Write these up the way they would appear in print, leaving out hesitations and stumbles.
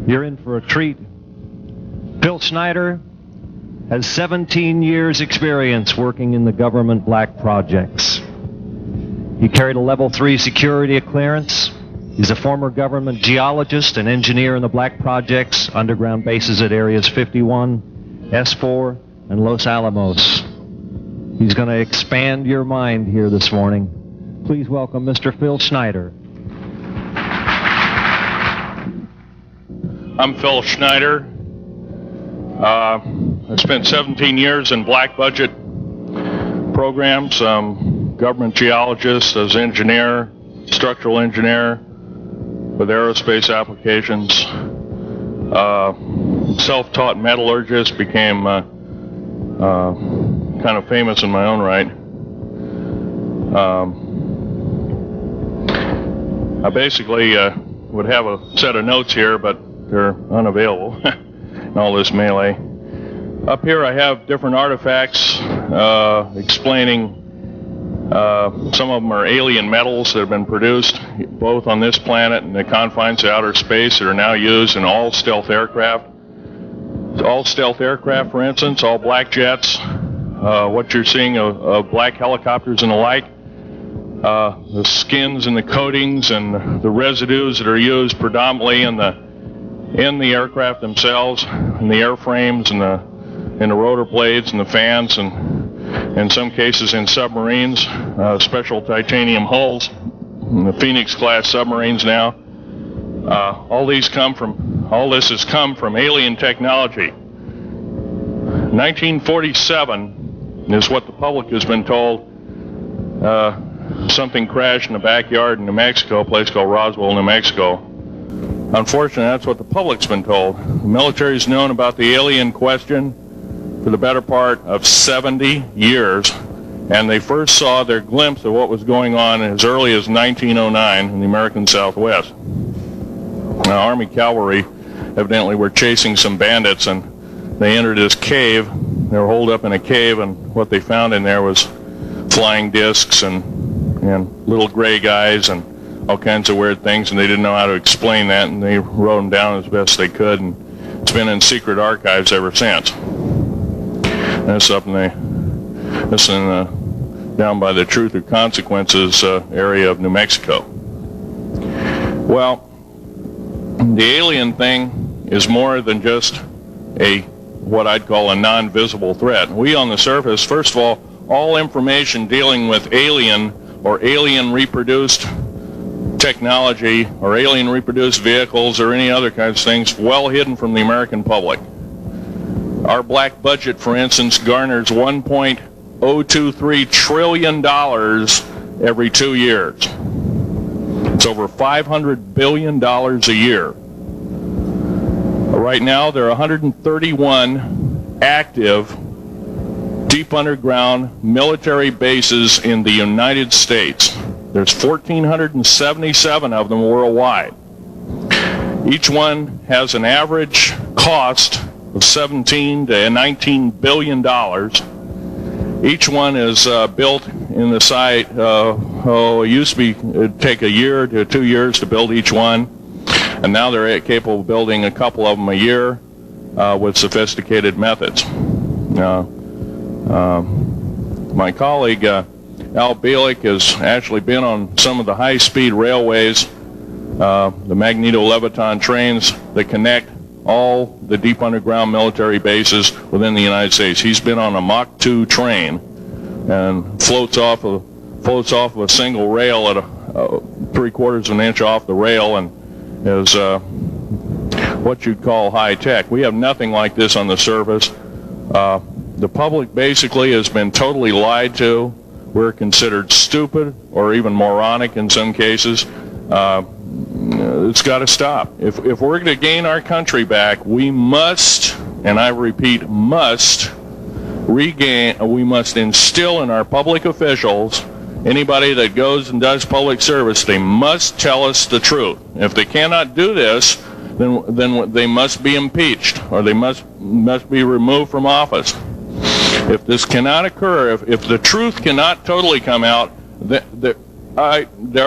You're in for a treat. Phil Schneider has 17 years experience working in the government black projects. He carried a level 3 security clearance. He's a former government geologist and engineer in the black projects, underground bases at areas 51, S4, and Los Alamos. He's going to expand your mind here this morning. Please welcome Mr. Phil Schneider. I'm Phil Schneider. I spent 17 years in black budget programs, government geologist, as engineer, structural engineer with aerospace applications, self-taught metallurgist, became kind of famous in my own right. I basically would have a set of notes here, but they're unavailable in all this melee. Up here I have different artifacts explaining some of them are alien metals that have been produced both on this planet and the confines of outer space that are now used in all stealth aircraft. All stealth aircraft, for instance, all black jets, what you're seeing of black helicopters and the like, the skins and the coatings and the residues that are used predominantly in the aircraft themselves, in the airframes and the rotor blades and the fans, and in some cases in submarines, special titanium hulls, in the Phoenix class submarines now. All this has come from alien technology. 1947 is what the public has been told. Something crashed in the backyard in New Mexico, a place called Roswell, New Mexico. Unfortunately, that's what the public's been told. The military's known about the alien question for the better part of 70 years, and they first saw their glimpse of what was going on as early as 1909 in the American Southwest. Now, Army cavalry evidently were chasing some bandits, and they entered this cave. They were holed up in a cave, and what they found in there was flying discs and little gray guys and all kinds of weird things, and they didn't know how to explain that, and they wrote them down as best they could, and it's been in secret archives ever since. That's up down by the Truth or Consequences area of New Mexico. Well, the alien thing is more than just what I'd call a non-visible threat. We on the surface, first of all information dealing with alien or alien reproduced technology or alien reproduced vehicles or any other kinds of things well hidden from the American public. Our black budget, for instance, garners $1.023 trillion every 2 years. It's over $500 billion a year. Right now, there are 131 active deep underground military bases in the United States. There's 1,477 of them worldwide. Each one has an average cost of $17 to $19 billion. Each one is built in the site. It used to be it'd take a year to 2 years to build each one, and now they're capable of building a couple of them a year with sophisticated methods. My colleague Al Bielik has actually been on some of the high-speed railways, the magneto-leviton trains that connect all the deep underground military bases within the United States. He's been on a Mach 2 train and floats off of a single rail at 3/4 of an inch off the rail, and is what you'd call high-tech. We have nothing like this on the surface. The public basically has been totally lied to. We're considered stupid or even moronic in some cases. It's got to stop. If we're going to gain our country back, we must, and I repeat, must instill in our public officials, anybody that goes and does public service, they must tell us the truth. If they cannot do this, then they must be impeached, or they must be removed from office. If this cannot occur, if the truth cannot totally come out, there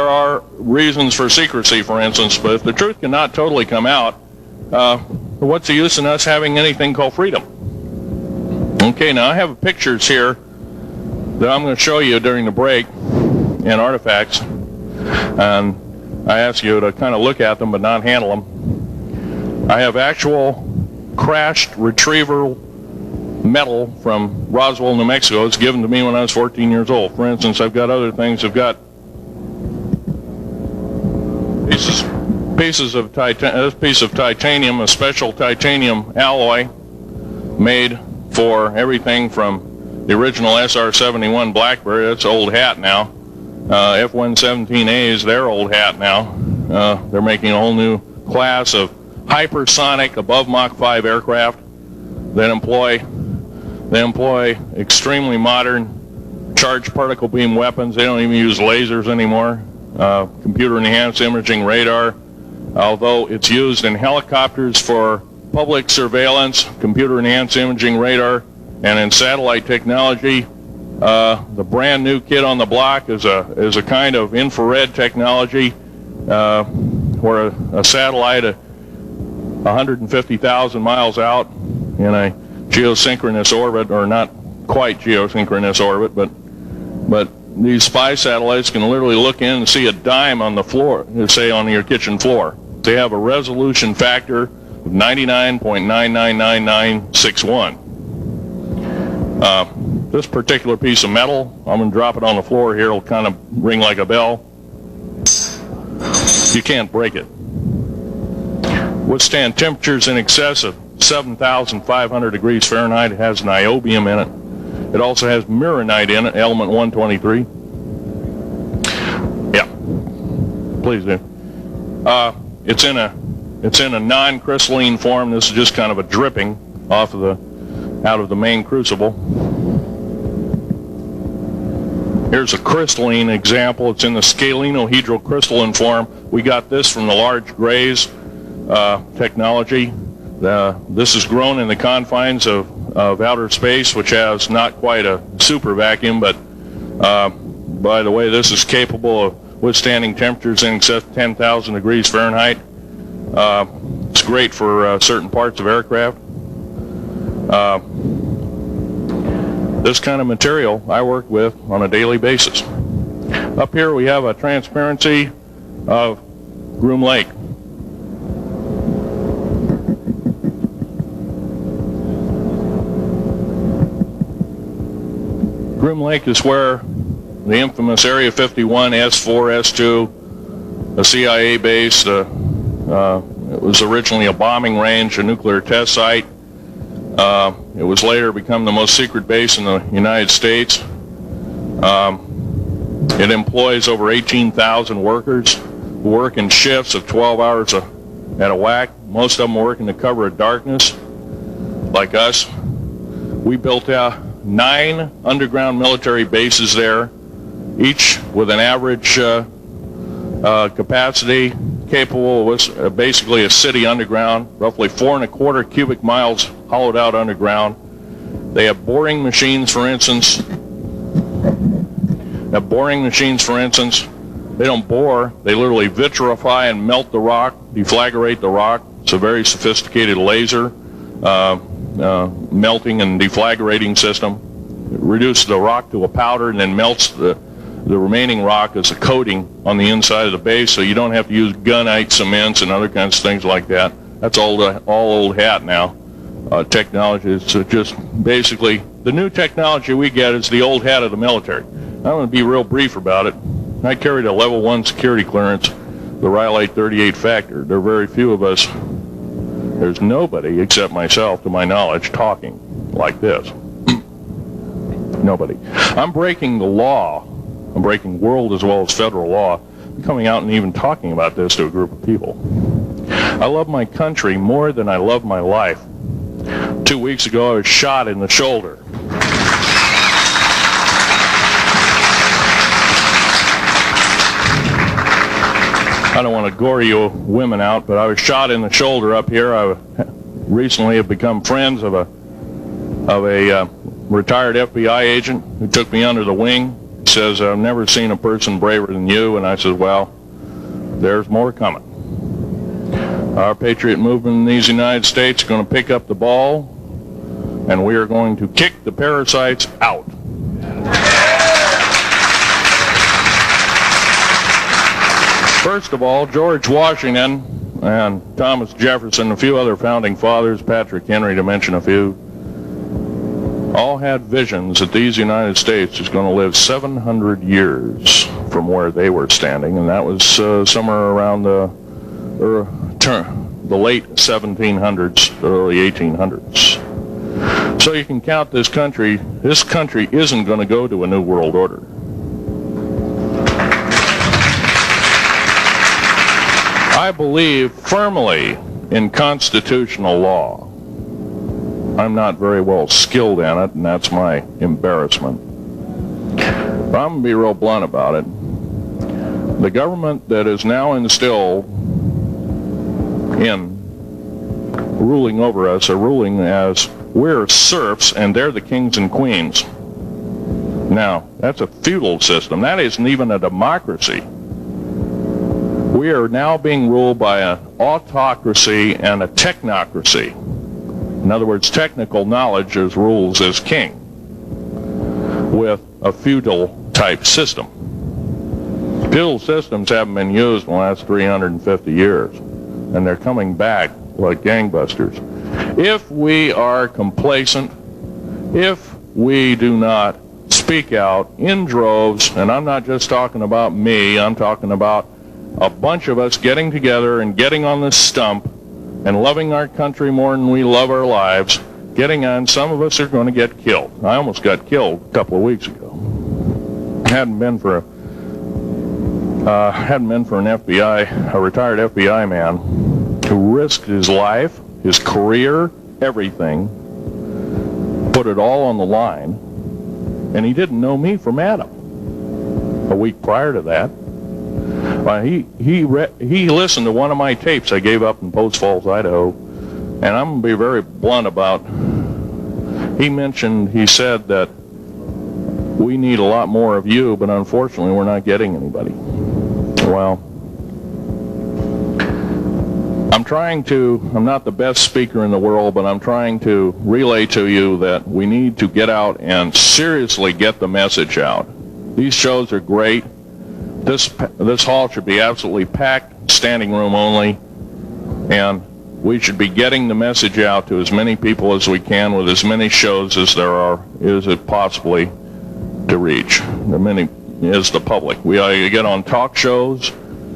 are reasons for secrecy, for instance, but if the truth cannot totally come out, what's the use in us having anything called freedom? Okay, now I have pictures here that I'm going to show you during the break in artifacts, and I ask you to kind of look at them but not handle them. I have actual crashed retriever metal from Roswell, New Mexico. It's given to me when I was 14 years old. For instance, I've got other things. I've got pieces of this piece of titanium, a special titanium alloy made for everything from the original SR-71 Blackberry. That's old hat now. F-117A is their old hat now. They're making a whole new class of hypersonic above Mach 5 aircraft that employ extremely modern charged particle beam weapons. They don't even use lasers anymore. Computer enhanced imaging radar, although it's used in helicopters for public surveillance, computer enhanced imaging radar, and in satellite technology. The brand new kid on the block is a kind of infrared technology where a satellite 150,000 miles out in a geosynchronous orbit, or not quite geosynchronous orbit, but these spy satellites can literally look in and see a dime on the floor, say on your kitchen floor. They have a resolution factor of 99.999961. This particular piece of metal, I'm going to drop it on the floor here. It'll kind of ring like a bell. You can't break it. Withstand temperatures in excess of 7,500 degrees Fahrenheit. It has niobium in it. It also has mironite in it, element 123. Yeah, please do. It's in a non-crystalline form. This is just kind of a dripping out of the main crucible. Here's a crystalline example. It's in the scalenohedral crystalline form. We got this from the large grays technology. This is grown in the confines of outer space, which has not quite a super vacuum, but by the way, this is capable of withstanding temperatures in excess of 10,000 degrees Fahrenheit. It's great for certain parts of aircraft. This kind of material I work with on a daily basis. Up here we have a transparency of Groom Lake. Groom Lake is where the infamous Area 51, S4, S2, a CIA base, it was originally a bombing range, a nuclear test site. It was later become the most secret base in the United States. It employs over 18,000 workers who work in shifts of 12 hours at a whack. Most of them work in the cover of darkness, like us. We built out 9 underground military bases there, each with an average capacity capable of basically a city underground, roughly 4.25 cubic miles hollowed out underground. They have boring machines, for instance. They don't bore, they literally vitrify and melt the rock, deflagrate the rock. It's a very sophisticated laser melting and deflagrating system. It reduces the rock to a powder and then melts the remaining rock as a coating on the inside of the base, so you don't have to use gunite cements and other kinds of things like that. That's all old hat now. Technology is just basically the new technology we get is the old hat of the military. I'm going to be real brief about it. I carried a level 1 security clearance, the Rhyolite 38 factor. There are very few of us. There's nobody except myself, to my knowledge, talking like this. Nobody. I'm breaking the law. I'm breaking world as well as federal law. I'm coming out and even talking about this to a group of people. I love my country more than I love my life. 2 weeks ago, I was shot in the shoulder. I don't want to gore you women out, but I was shot in the shoulder up here. I recently have become friends of a retired FBI agent who took me under the wing. He says, I've never seen a person braver than you. And I said, well, there's more coming. Our patriot movement in these United States is going to pick up the ball, and we are going to kick the parasites out. First of all, George Washington and Thomas Jefferson, a few other founding fathers, Patrick Henry to mention a few, all had visions that these United States is going to live 700 years from where they were standing, and that was somewhere around the late 1700s, early 1800s. So you can count this country. This country isn't going to go to a new world order. I believe firmly in constitutional law. I'm not very well skilled in it, and that's my embarrassment. But I'm going to be real blunt about it. The government that is now instilled in ruling over us are ruling as we're serfs and they're the kings and queens. Now, that's a feudal system. That isn't even a democracy. We are now being ruled by an autocracy and a technocracy. In other words, technical knowledge is rules as king with a feudal type system. Feudal systems haven't been used in the last 350 years, and they're coming back like gangbusters. If we are complacent, if we do not speak out in droves, and I'm not just talking about me, I'm talking about a bunch of us getting together and getting on this stump and loving our country more than we love our lives, getting on, some of us are going to get killed. I almost got killed a couple of weeks ago. Hadn't been for an FBI, a retired FBI man who risked his life, his career, everything, put it all on the line, and he didn't know me from Adam. A week prior to that, he listened to one of my tapes I gave up in Post Falls, Idaho, and I'm going to be very blunt about, he said that we need a lot more of you, but unfortunately we're not getting anybody. Well, I'm not the best speaker in the world, but I'm trying to relay to you that we need to get out and seriously get the message out. These shows are great. This hall should be absolutely packed, standing room only, and we should be getting the message out to as many people as we can with as many shows as is it possibly to reach. As many as the public. We ought to get on talk shows.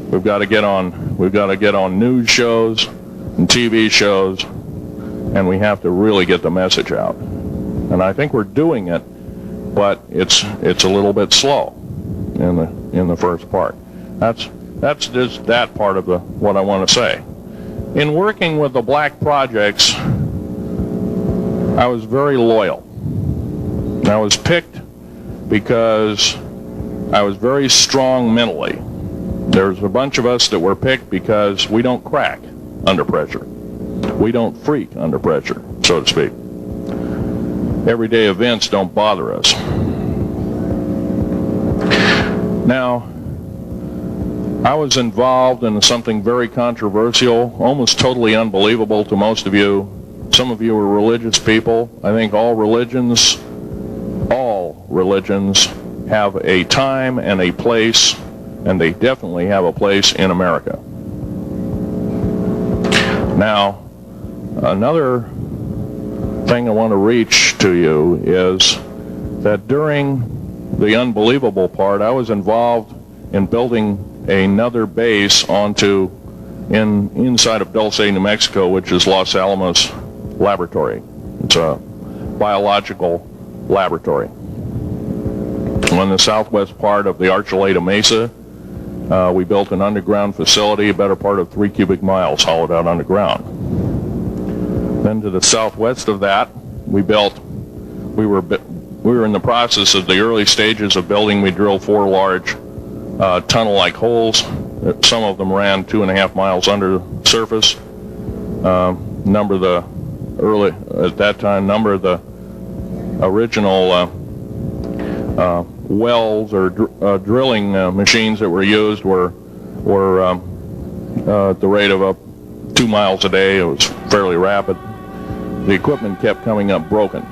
We've got to get on news shows and TV shows, and we have to really get the message out. And I think we're doing it, but it's a little bit slow in the first part. That's just that part of what I want to say. In working with the black projects, I was very loyal. I was picked because I was very strong mentally. There's a bunch of us that were picked because we don't crack under pressure. We don't freak under pressure, so to speak. Everyday events don't bother us. Now, I was involved in something very controversial, almost totally unbelievable to most of you. Some of you are religious people. I think all religions have a time and a place, and they definitely have a place in America. Now, another thing I want to reach to you is that during the unbelievable part, I was involved in building another base inside of Dulce, New Mexico, which is Los Alamos Laboratory. It's a biological laboratory. On the southwest part of the Archuleta Mesa, we built an underground facility, a better part of 3 cubic miles hollowed out underground. Then to the southwest of that, we were in the process of the early stages of building. We drilled 4 large tunnel-like holes. Some of them ran 2.5 miles under the surface. Number of the original wells or drilling machines that were used were at the rate of 2 2 miles a day. It was fairly rapid. The equipment kept coming up broken.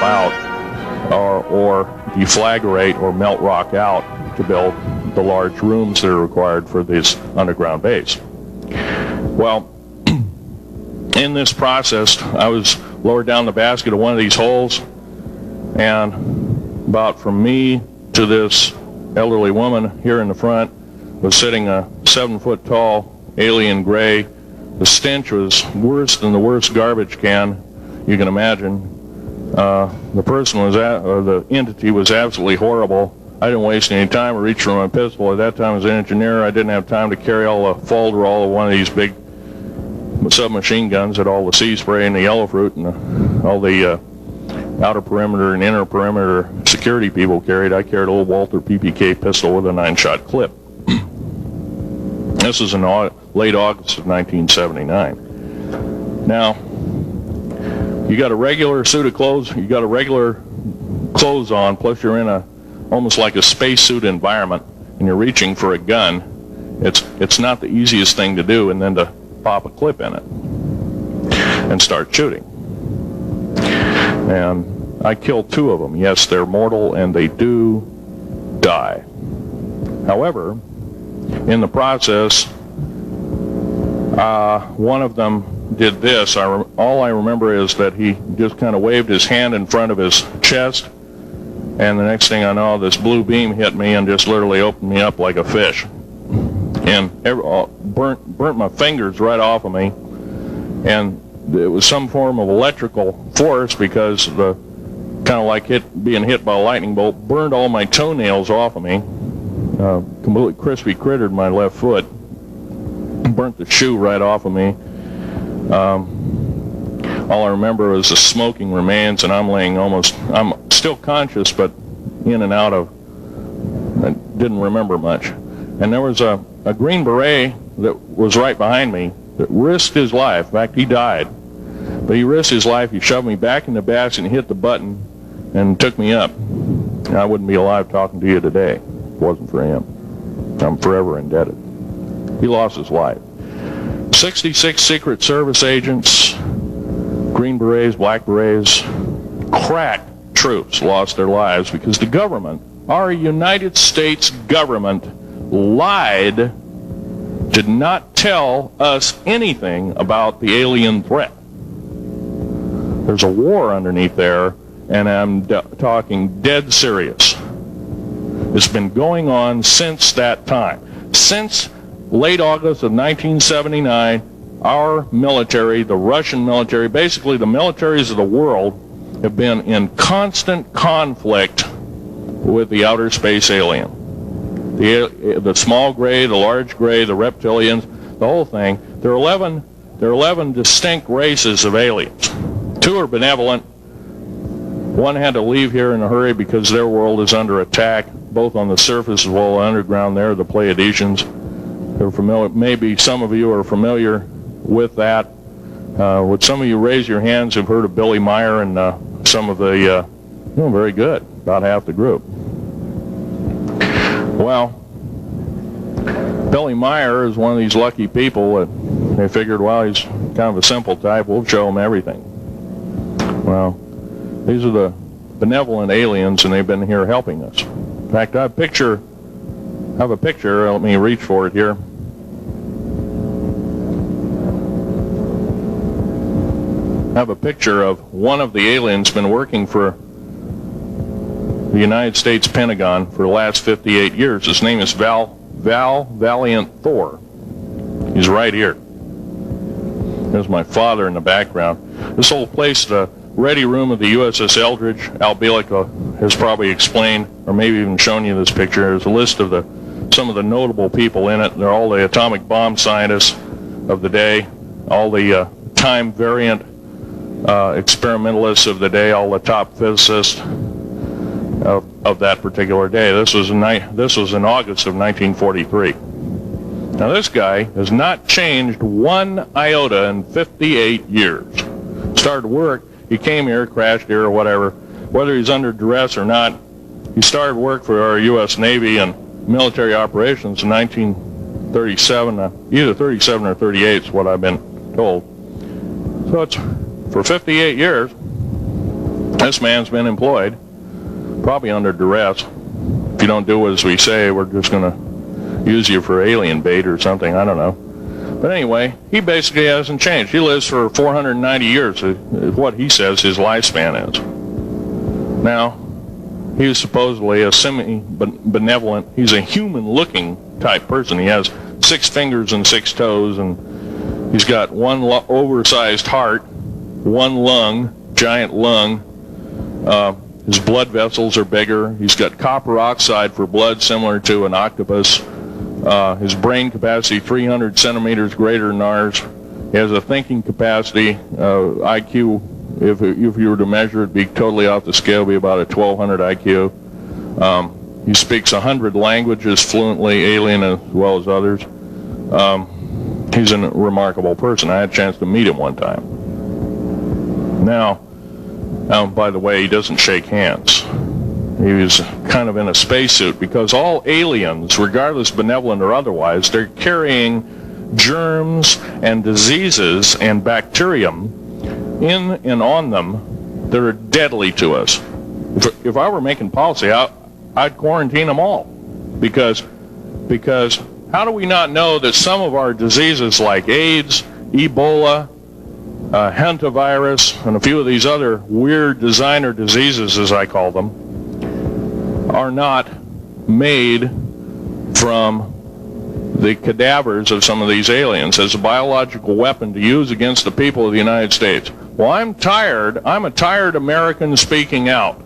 Out or deflagrate or melt rock out to build the large rooms that are required for this underground base. Well, in this process, I was lowered down the basket of one of these holes, and about from me to this elderly woman here in the front was sitting a 7-foot tall alien gray. The stench was worse than the worst garbage can you can imagine. The person or the entity was absolutely horrible. I didn't waste any time. I reached for my pistol. At that time, as an engineer, I didn't have time to carry all the folderol of one of these big submachine guns that all the sea spray and the yellow fruit and all the outer perimeter and inner perimeter security people carried. I carried a little Walther PPK pistol with a 9-shot clip. This was in late August of 1979. Now, you got a regular suit of clothes, you got a regular clothes on, plus you're in almost like a spacesuit environment, and you're reaching for a gun. It's not the easiest thing to do, and then to pop a clip in it and start shooting. And I killed 2 of them. Yes, they're mortal, and they do die. However, in the process, one of them did this. All I remember is that he just kind of waved his hand in front of his chest, and the next thing I know, this blue beam hit me and just literally opened me up like a fish, and burnt my fingers right off of me. And it was some form of electrical force, because the kind of like being hit by a lightning bolt burned all my toenails off of me. Completely crispy crittered my left foot, burnt the shoe right off of me. All I remember was the smoking remains, and I'm still conscious, but in and out of, I didn't remember much. And there was a Green Beret that was right behind me that risked his life. In fact, he died, but he risked his life. He shoved me back in the basket and hit the button and took me up. And I wouldn't be alive talking to you today if it wasn't for him. I'm forever indebted. He lost his life. 66 Secret Service agents, Green Berets, Black Berets, crack troops lost their lives because the government, our United States government, lied, did not tell us anything about the alien threat. There's a war underneath there, and I'm talking dead serious. It's been going on since that time. Since late August of 1979, our military, the Russian military, basically the militaries of the world, have been in constant conflict with the outer space alien. The small gray, the large gray, the reptilians, the whole thing. There are 11 distinct races of aliens. 2 are benevolent. 1 had to leave here in a hurry because their world is under attack, both on the surface as well as underground. They're the Pleiadians. They're familiar. Maybe some of you are familiar with that. Would some of you raise your hands who've heard of Billy Meyer and some of the, very good, about half the group. Well, Billy Meyer is one of these lucky people that they figured, well, he's kind of a simple type, we'll show him everything. Well, these are the benevolent aliens, and they've been here helping us. In fact, I have a picture, let me reach for it here. I have a picture of one of the aliens been working for the United States Pentagon for the last 58 years. His name is Val Valiant Thor. He's right here. There's my father in the background. This whole place, the ready room of the USS Eldridge, Al Bielek has probably explained, or maybe even shown you this picture. There's a list of some of the notable people in it. They're all the atomic bomb scientists of the day, all the time variant experimentalists of the day, all the top physicists of that particular day. This was in August of 1943. Now this guy has not changed one iota in 58 years. Started work, he came here, crashed here or whatever, whether he's under duress or not. He started work for our U.S. Navy and military operations in 1937, either 37 or 38 is what I've been told. So it's for 58 years, this man's been employed, probably under duress. If you don't do as we say, we're just going to use you for alien bait or something, I don't know. But anyway, he basically hasn't changed. He lives for 490 years, is what he says his lifespan is. Now, he was supposedly a semi-benevolent, he's a human-looking type person. He has 6 fingers and 6 toes, and he's got one oversized heart, one lung, giant lung. His blood vessels are bigger. He's got copper oxide for blood, similar to an octopus. His brain capacity 300 centimeters greater than ours. He has a thinking capacity, IQ, if you were to measure it, be totally off the scale, be about a 1200 IQ. He speaks 100 languages fluently, alien as well as others. He's a remarkable person. I had a chance to meet him one time. Now, by the way, he doesn't shake hands. He was kind of in a spacesuit because all aliens, regardless benevolent or otherwise, they're carrying germs and diseases and bacterium in and on them that are deadly to us. If I were making policy, I'd quarantine them all. Because how do we not know that some of our diseases like AIDS, Ebola, hantavirus, and a few of these other weird designer diseases, as I call them, are not made from the cadavers of some of these aliens as a biological weapon to use against the people of the United States? Well, I'm a tired American speaking out.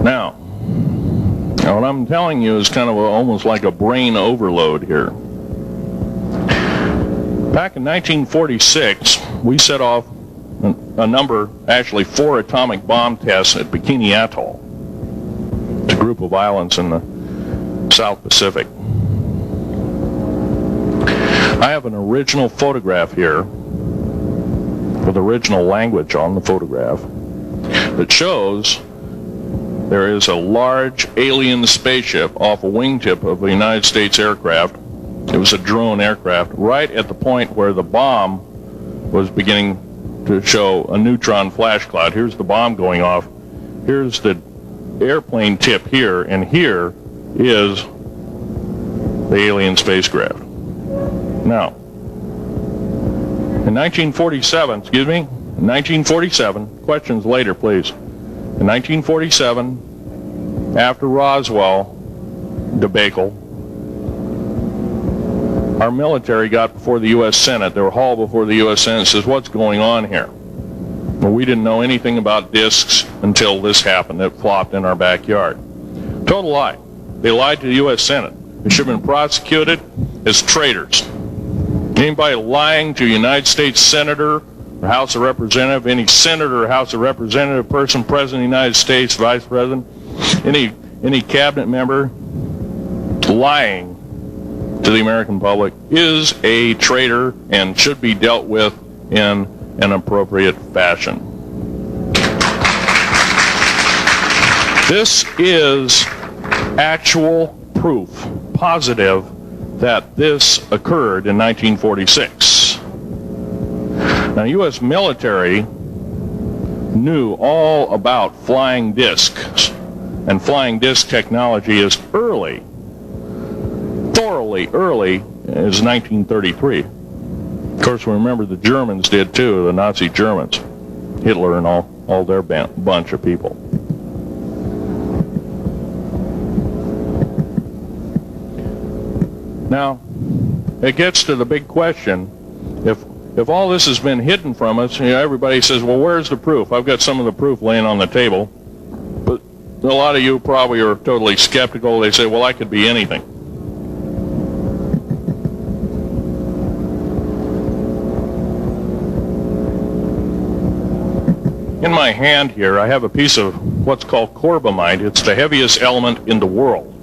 Now, what I'm telling you is kind of almost like a brain overload here. Back in 1946, we set off a number, actually 4 atomic bomb tests at Bikini Atoll. It's a group of islands in the South Pacific. I have an original photograph here with original language on the photograph that shows there is a large alien spaceship off a wingtip of a United States aircraft. It was a drone aircraft right at the point where the bomb was beginning to show a neutron flash cloud. Here's the bomb going off. Here's the airplane tip here, and here is the alien spacecraft. Now, in 1947, questions later, please. In 1947, after Roswell debacle, our military got before the U.S. Senate. They were hauled before the U.S. Senate and says, what's going on here? Well, we didn't know anything about discs until this happened. It flopped in our backyard. Total lie. They lied to the U.S. Senate. They should have been prosecuted as traitors. Anybody lying to a United States Senator or House of Representative, any Senator or House of Representative person, President of the United States, Vice President, any cabinet member lying to the American public is a traitor and should be dealt with in an appropriate fashion. This is actual proof, positive, that this occurred in 1946. Now, U.S. military knew all about flying discs, and flying disc technology as thoroughly early as 1933. Of course, we remember the Germans did too, the Nazi Germans, Hitler and all their bunch of people. Now, it gets to the big question. If all this has been hidden from us, everybody says, well, where's the proof? I've got some of the proof laying on the table. But a lot of you probably are totally skeptical. They say, well, I could be anything. In my hand here, I have a piece of what's called corbamide. It's the heaviest element in the world.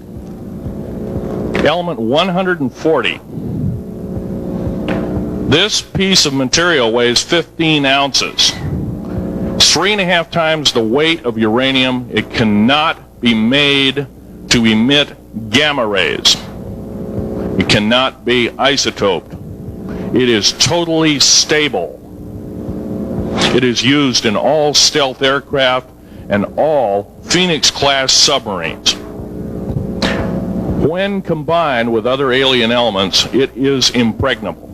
Element 140. This piece of material weighs 15 ounces. 3.5 times the weight of uranium. It cannot be made to emit gamma rays. It cannot be isotoped. It is totally stable. It is used in all stealth aircraft and all Phoenix-class submarines. When combined with other alien elements, it is impregnable.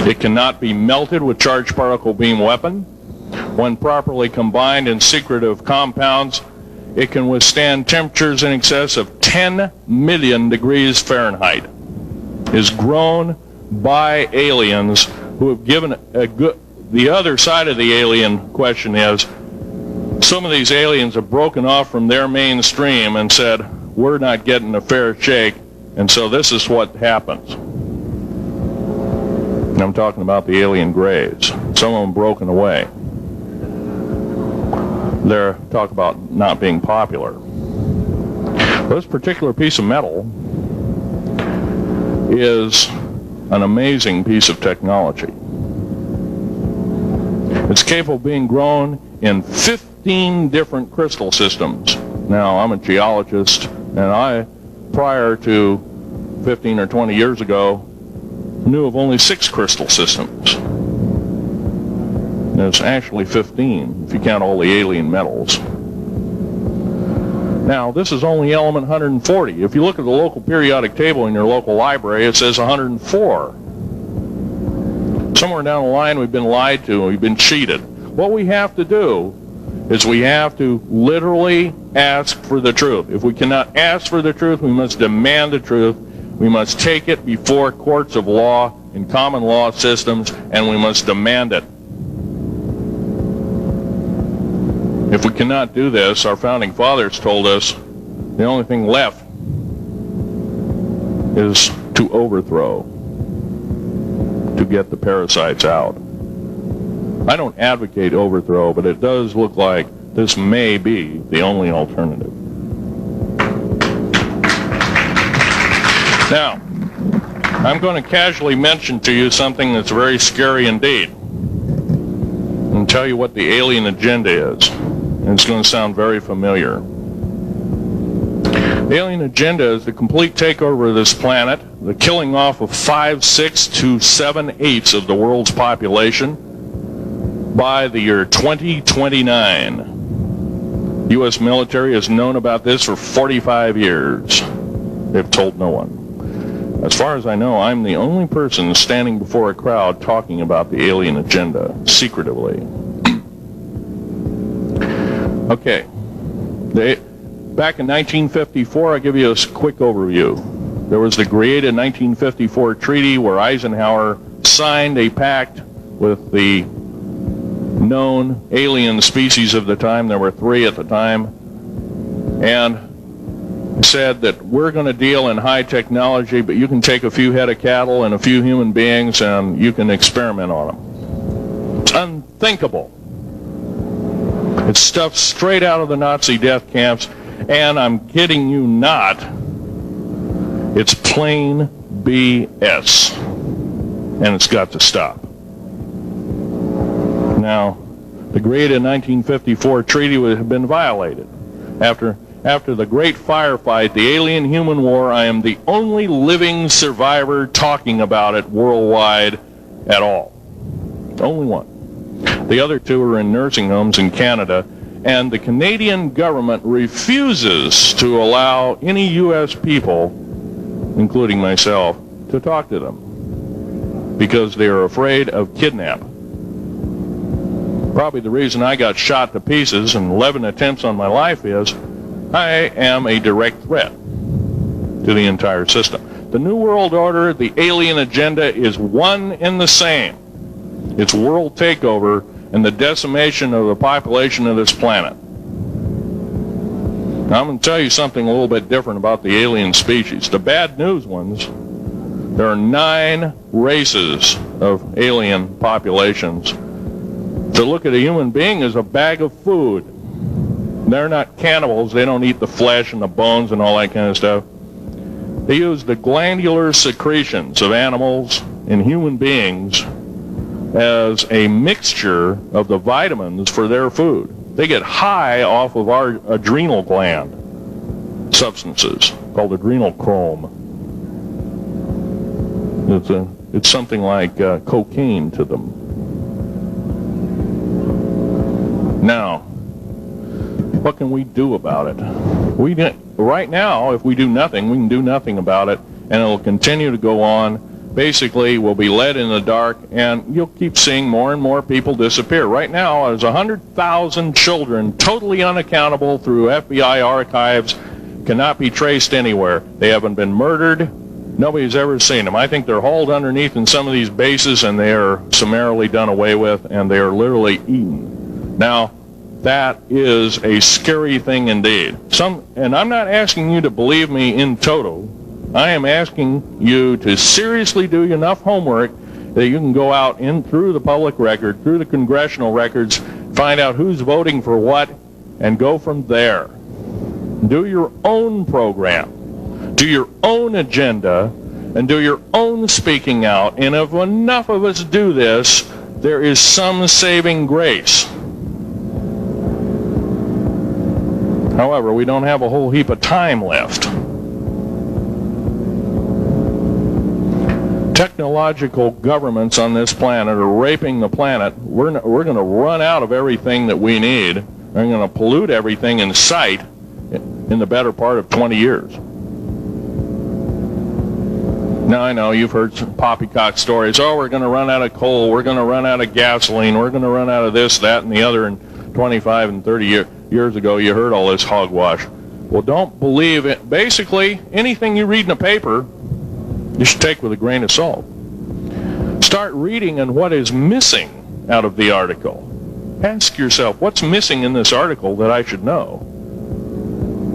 It cannot be melted with charged particle beam weapon. When properly combined in secretive compounds, it can withstand temperatures in excess of 10 million degrees Fahrenheit. It is grown by aliens who have given a good... The other side of the alien question is, some of these aliens have broken off from their mainstream and said, we're not getting a fair shake, and so this is what happens. And I'm talking about the alien grays. Some of them broken away. They're talk about not being popular. This particular piece of metal is an amazing piece of technology. It's capable of being grown in 15 different crystal systems. Now, I'm a geologist, and I, prior to 15 or 20 years ago, knew of only 6 crystal systems. There's actually 15, if you count all the alien metals. Now, this is only element 140. If you look at the local periodic table in your local library, it says 104. Somewhere down the line, we've been lied to, we've been cheated. What we have to do is we have to literally ask for the truth. If we cannot ask for the truth, we must demand the truth. We must take it before courts of law in common law systems, and we must demand it. If we cannot do this, our founding fathers told us the only thing left is to overthrow, to get the parasites out. I don't advocate overthrow, but it does look like this may be the only alternative. Now, I'm going to casually mention to you something that's very scary indeed, and tell you what the alien agenda is. And it's going to sound very familiar. The alien agenda is the complete takeover of this planet, the killing off of 5, 6 to 7/8 of the world's population by the year 2029. U.S. military has known about this for 45 years. They've told no one. As far as I know, I'm the only person standing before a crowd talking about the alien agenda, secretively. Okay. Back in 1954, I'll give you a quick overview. There was the created 1954 treaty where Eisenhower signed a pact with the known alien species of the time. There were 3 at the time. And said that we're going to deal in high technology, but you can take a few head of cattle and a few human beings and you can experiment on them. It's unthinkable. It's stuff straight out of the Nazi death camps, and I'm kidding you not, it's plain BS, and it's got to stop. Now, the created 1954 treaty would have been violated. After the great firefight, the alien-human war, I am the only living survivor talking about it worldwide at all. Only one. The other two are in nursing homes in Canada, and the Canadian government refuses to allow any U.S. people, including myself, to talk to them because they are afraid of kidnap. Probably the reason I got shot to pieces and 11 attempts on my life is I am a direct threat to the entire system. The New World Order, the alien agenda is one and the same. It's world takeover and the decimation of the population of this planet. Now, I'm going to tell you something a little bit different about the alien species. The bad news ones, there are 9 races of alien populations. To look at a human being as a bag of food. They're not cannibals. They don't eat the flesh and the bones and all that kind of stuff. They use the glandular secretions of animals and human beings as a mixture of the vitamins for their food. They get high off of our adrenal gland substances called adrenal chrome. It's something like cocaine to them. Now, what can we do about it? Right now, if we do nothing, we can do nothing about it, and it'll continue to go on. Basically, we'll be led in the dark, and you'll keep seeing more and more people disappear. Right now, there's 100,000 children totally unaccountable through FBI archives, cannot be traced anywhere. They haven't been murdered. Nobody's ever seen them. I think they're hauled underneath in some of these bases, and they are summarily done away with, and they are literally eaten. Now, that is a scary thing indeed. And I'm not asking you to believe me in toto. I am asking you to seriously do enough homework that you can go out in through the public record, through the congressional records, find out who's voting for what, and go from there. Do your own program. Do your own agenda, and do your own speaking out. And if enough of us do this, there is some saving grace. However, we don't have a whole heap of time left. Technological governments on this planet are raping the planet. We're going to run out of everything that we need. We're going to pollute everything in sight in the better part of 20 years. Now, I know you've heard some poppycock stories. Oh, we're going to run out of coal. We're going to run out of gasoline. We're going to run out of this, that, and the other. And 25 and 30 years ago, you heard all this hogwash. Well, don't believe it. Basically, anything you read in a paper, you should take with a grain of salt. Start reading on what is missing out of the article. Ask yourself, what's missing in this article that I should know?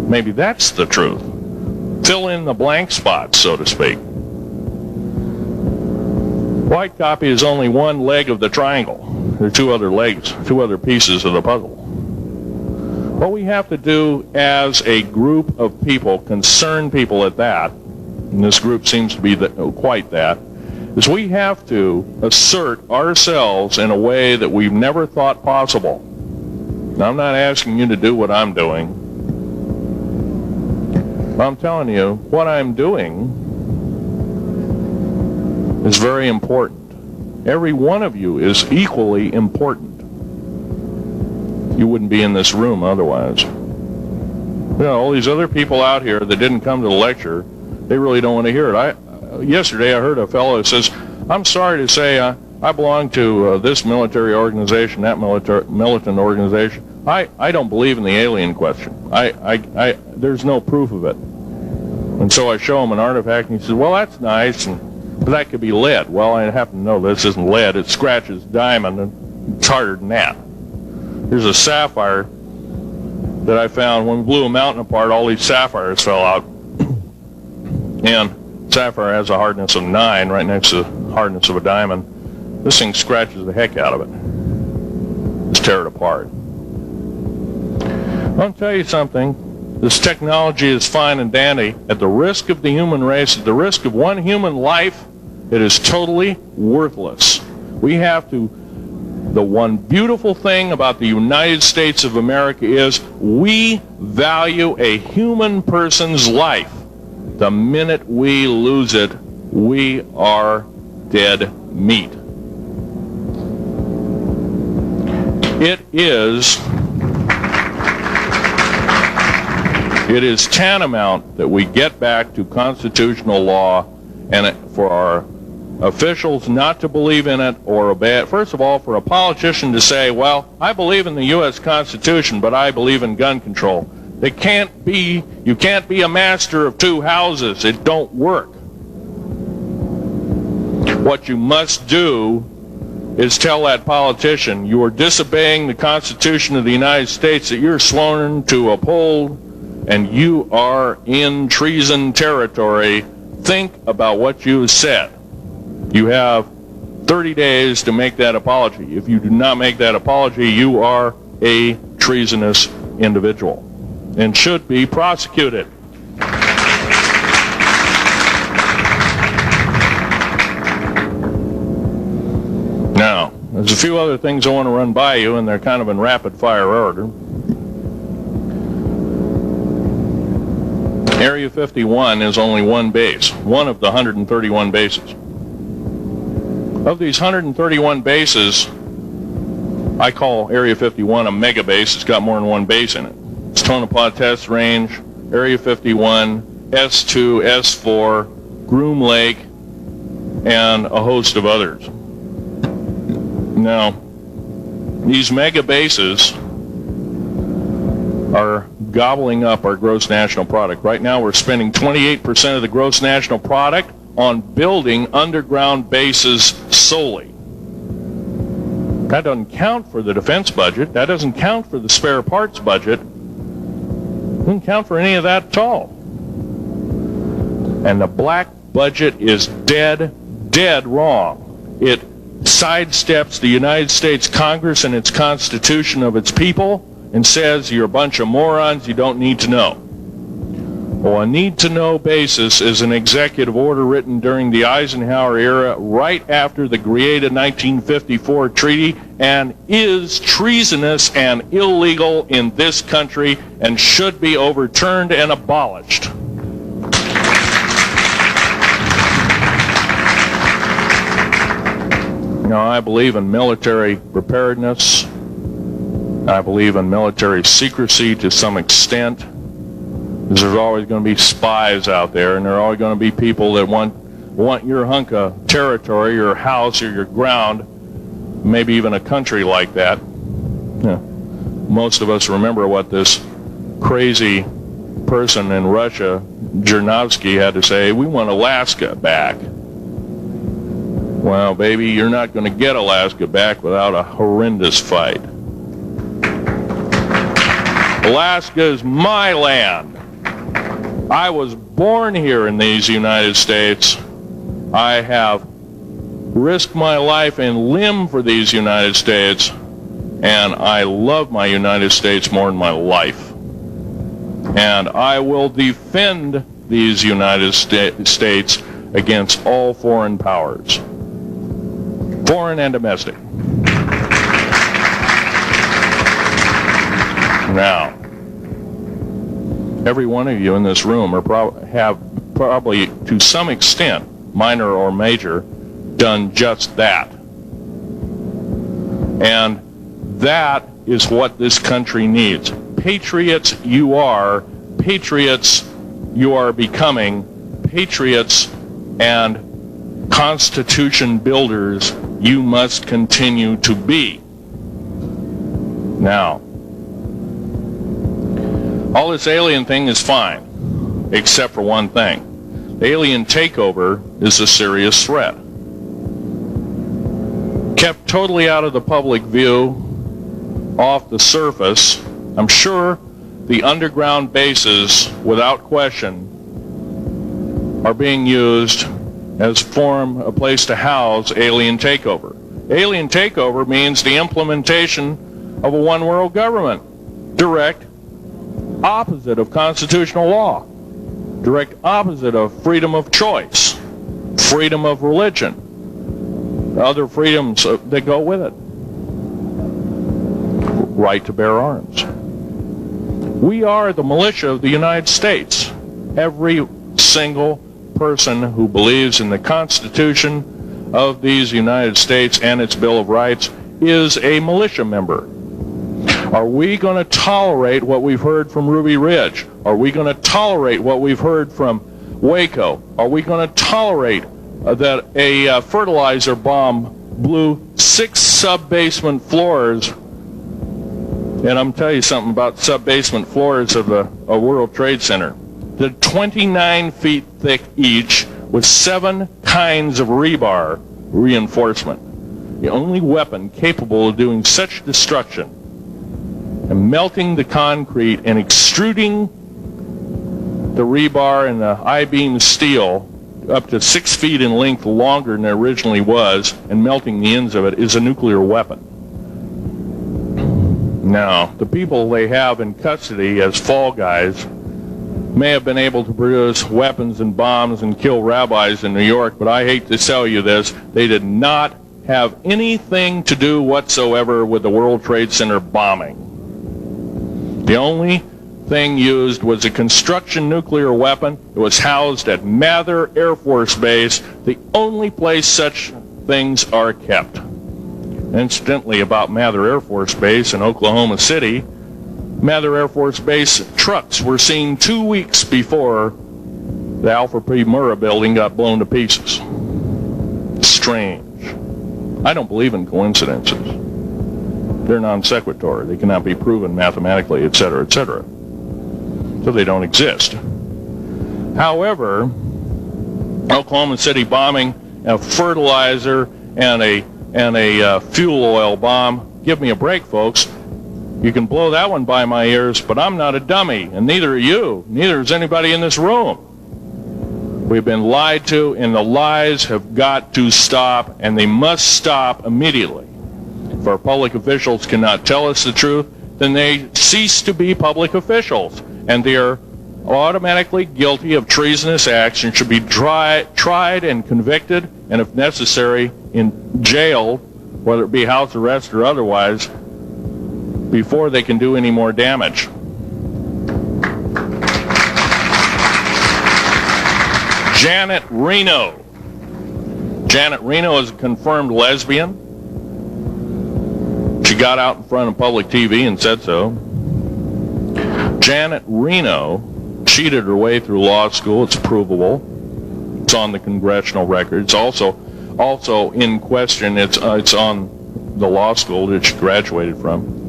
Maybe that's the truth. Fill in the blank spots, so to speak. White copy is only one leg of the triangle. There are 2 other legs, 2 other pieces of the puzzle. What we have to do as a group of people, concerned people at that, and this group seems to be quite that, is we have to assert ourselves in a way that we've never thought possible. Now, I'm not asking you to do what I'm doing. I'm telling you, what I'm doing is very important. Every one of you is equally important. You wouldn't be in this room otherwise. You know, all these other people out here that didn't come to the lecture, they really don't want to hear it. Yesterday I heard a fellow who says, I'm sorry to say I belong to this military organization, that militant organization. I don't believe in the alien question. There's no proof of it. And so I show him an artifact, and he says, well, that's nice, but that could be lead. Well, I happen to know this isn't lead. It scratches diamond, and it's harder than that. Here's a sapphire that I found. When we blew a mountain apart, all these sapphires fell out. And sapphire has a hardness of 9 right next to the hardness of a diamond. This thing scratches the heck out of it. Just tear it apart. I'll tell you something. This technology is fine and dandy. At the risk of the human race, at the risk of one human life, it is totally worthless. We have to The one beautiful thing about the United States of America is we value a human person's life. The minute we lose it, we are dead meat. It is tantamount that we get back to constitutional law, and for our officials not to believe in it or obey it. First of all, for a politician to say, well, I believe in the U.S. Constitution, but I believe in gun control. You can't be a master of two houses. It don't work. What you must do is tell that politician you are disobeying the Constitution of the United States that you're sworn to uphold, and you are in treason territory. Think about what you said. You have 30 days to make that apology. If you do not make that apology, you are a treasonous individual and should be prosecuted. Now, there's a few other things I want to run by you, and they're kind of in rapid fire order. Area 51 is only one base, one of the 131 bases. Of these 131 bases, I call Area 51 a mega base. It's got more than one base in it. It's Tonopah Test Range, Area 51, S2, S4, Groom Lake, and a host of others. Now, these mega bases are gobbling up our gross national product. Right now, we're spending 28% of the gross national product on building underground bases solely. That doesn't count for the defense budget. That doesn't count for the spare parts budget. Doesn't count for any of that at all. And the black budget is dead wrong. It sidesteps the United States Congress and its Constitution of its people and says you're a bunch of morons, you don't need to know. Well, a need-to-know basis is an executive order written during the Eisenhower era right after the Greada 1954 treaty and is treasonous and illegal in this country and should be overturned and abolished. Now, I believe in military preparedness. I believe in military secrecy to some extent. There's always going to be spies out there, and there are always going to be people that want your hunk of territory, your house, or your ground, maybe even a country like that. Yeah. Most of us remember what this crazy person in Russia, Zhirinovsky, had to say. We want Alaska back. Well, baby, you're not going to get Alaska back without a horrendous fight. Alaska is my land. I was born here in these United States. I have risked my life and limb for these United States, and I love my United States more than my life. And I will defend these United States against all foreign powers, foreign and domestic. Now, every one of you in this room have probably, to some extent, minor or major, done just that. And that is what this country needs. Patriots you are. Patriots you are becoming. Patriots and Constitution builders you must continue to be. Now, all this alien thing is fine, except for one thing. The alien takeover is a serious threat. Kept totally out of the public view, off the surface, I'm sure the underground bases, without question, are being used as a place to house alien takeover. Alien takeover means the implementation of a one-world government. Direct opposite of constitutional law, direct opposite of freedom of choice, freedom of religion, other freedoms that go with it. right to bear arms. We are the militia of the United States. Every single person who believes in the Constitution of these United States and its Bill of Rights is a militia member. Are we going to tolerate what we've heard from Ruby Ridge? Are we going to tolerate what we've heard from Waco? Are we going to tolerate that a fertilizer bomb blew 6 sub-basement floors? And I'm telling you something about sub-basement floors of a World Trade Center. They're 29 feet thick each with 7 kinds of rebar reinforcement. The only weapon capable of doing such destruction and melting the concrete and extruding the rebar and the I-beam steel up to 6 feet in length longer than it originally was and melting the ends of it is a nuclear weapon. Now, the people they have in custody as fall guys may have been able to produce weapons and bombs and kill rabbis in New York, but I hate to tell you this, they did not have anything to do whatsoever with the World Trade Center bombing. The only thing used was a construction nuclear weapon. It was housed at Mather Air Force Base, the only place such things are kept. Incidentally, about Mather Air Force Base in Oklahoma City, Mather Air Force Base trucks were seen 2 weeks before the Alpha P. Murrah building got blown to pieces. Strange. I don't believe in coincidences. They're non sequitur. They cannot be proven mathematically, etc., etc. So they don't exist. However, Oklahoma City bombing, a fertilizer, and a fuel oil bomb. Give me a break, folks. You can blow that one by my ears, but I'm not a dummy, and neither are you. Neither is anybody in this room. We've been lied to, and the lies have got to stop, and they must stop immediately. If our public officials cannot tell us the truth, then they cease to be public officials, and they are automatically guilty of treasonous acts and should be tried and convicted, and if necessary, in jail, whether it be house arrest or otherwise, before they can do any more damage. Janet Reno. Janet Reno is a confirmed lesbian. She got out in front of public TV and said so. Janet Reno cheated her way through law school. It's provable. It's on the congressional record. It's also in question. It's on the law school that she graduated from.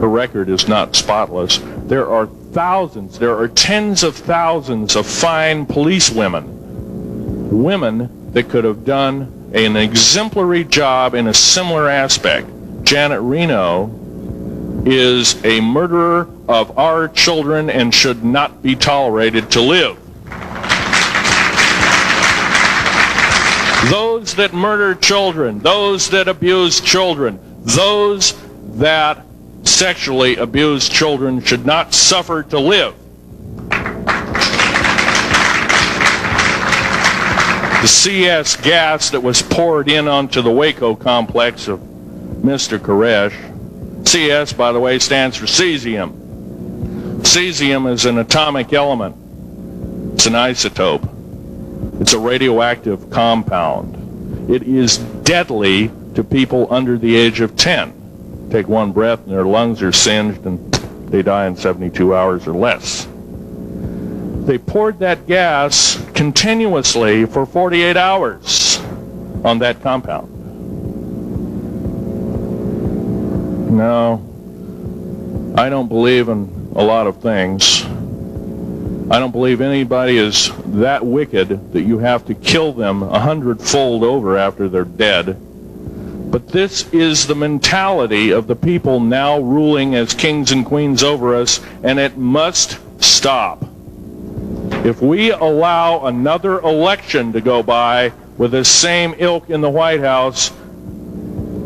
Her record is not spotless. There are thousands, there are tens of thousands of fine police women that could have done an exemplary job in a similar aspect. Janet Reno is a murderer of our children and should not be tolerated to live. Those that murder children, those that abuse children, those that sexually abused children should not suffer to live. The CS gas that was poured in onto the Waco complex of Mr. Koresh, CS, by the way, stands for cesium. Cesium is an atomic element. It's an isotope. It's a radioactive compound. It is deadly to people under the age of 10. Take one breath and their lungs are singed and they die in 72 hours or less. They poured that gas continuously for 48 hours on that compound. No, I don't believe in a lot of things. I don't believe anybody is that wicked that you have to kill them 100-fold over after they're dead. But this is the mentality of the people now ruling as kings and queens over us, and it must stop. If we allow another election to go by with the same ilk in the White House,